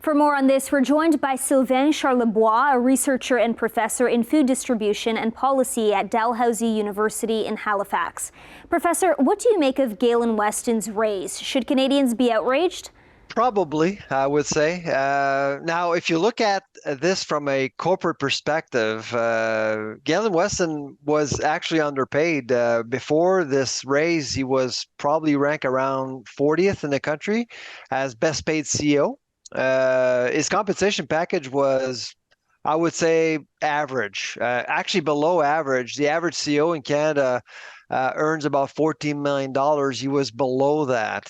For more on this, we're joined by Sylvain Charlebois, a researcher and professor in food distribution and policy at Dalhousie University in Halifax. Professor, what do you make of Galen Weston's raise? Should Canadians be outraged? Probably, I would say. Now, if you look at this from a corporate perspective, Galen Weston was actually underpaid. Before this raise, he was probably ranked around 40th in the country as best paid CEO. His compensation package was, I would say, average, actually below average. The average CEO in Canada earns about $14 million. He was below that.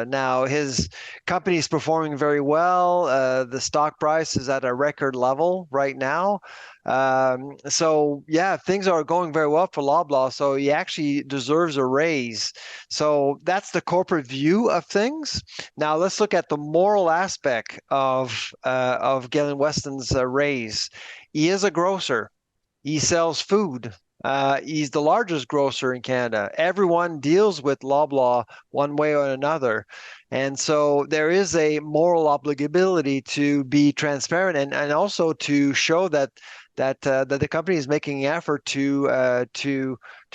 Now, his company is performing very well. The stock price is at a record level right now. So, yeah, things are going very well for Loblaw. So he actually deserves a raise. So that's the corporate view of things. Now, let's look at the moral aspect of Galen Weston's raise. He is a grocer. He sells food. He's the largest grocer in Canada. Everyone deals with Loblaw one way or another. And so there is a moral obligability to be transparent and also to show that the company is making an effort to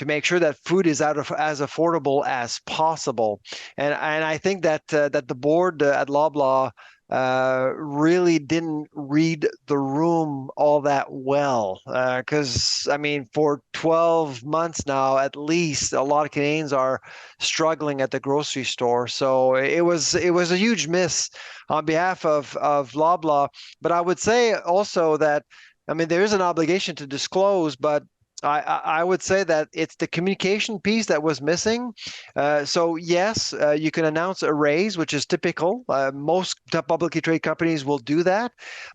make sure that food is as affordable as possible. And I think that the board at Loblaw really didn't read the room all that well. Because, I mean, for 12 months now, at least, a lot of Canadians are struggling at the grocery store. So it was a huge miss on behalf of Loblaw. But I would say also that, I mean, there is an obligation to disclose, but I would say that it's the communication piece that was missing. So yes, you can announce a raise, which is typical. Most publicly traded companies will do that.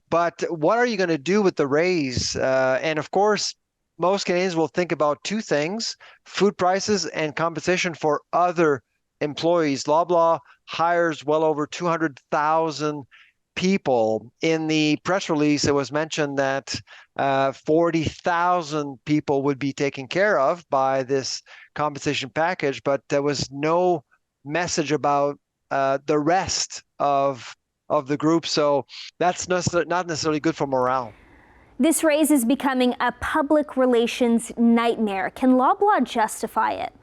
But what are you going to do with the raise? And of course, most Canadians will think about two things: food prices and compensation for other employees. Loblaw hires well over 200,000 people. In the press release, it was mentioned that 40,000 people would be taken care of by this compensation package, but there was no message about the rest of the group. So that's not necessarily good for morale. This raise is becoming a public relations nightmare. Can Loblaw justify it?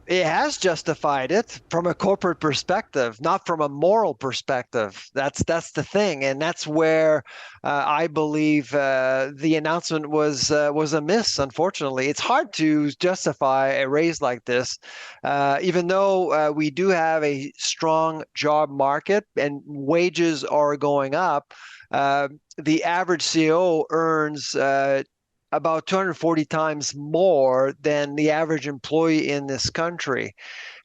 It has justified it from a corporate perspective, not from a moral perspective. That's the thing, and that's where I believe the announcement was a miss. Unfortunately, it's hard to justify a raise like this, even though we do have a strong job market and wages are going up. The average CEO earns about 240 times more than the average employee in this country.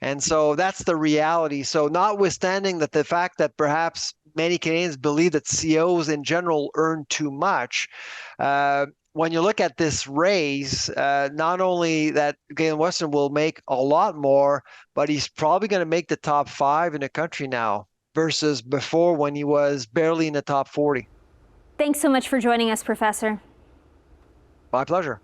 And so that's the reality. So notwithstanding the fact that perhaps many Canadians believe that CEOs in general earn too much, when you look at this raise, not only that Galen Weston will make a lot more, but he's probably going to make the top 5 in the country now versus before when he was barely in the top 40. Thanks so much for joining us, Professor. My pleasure.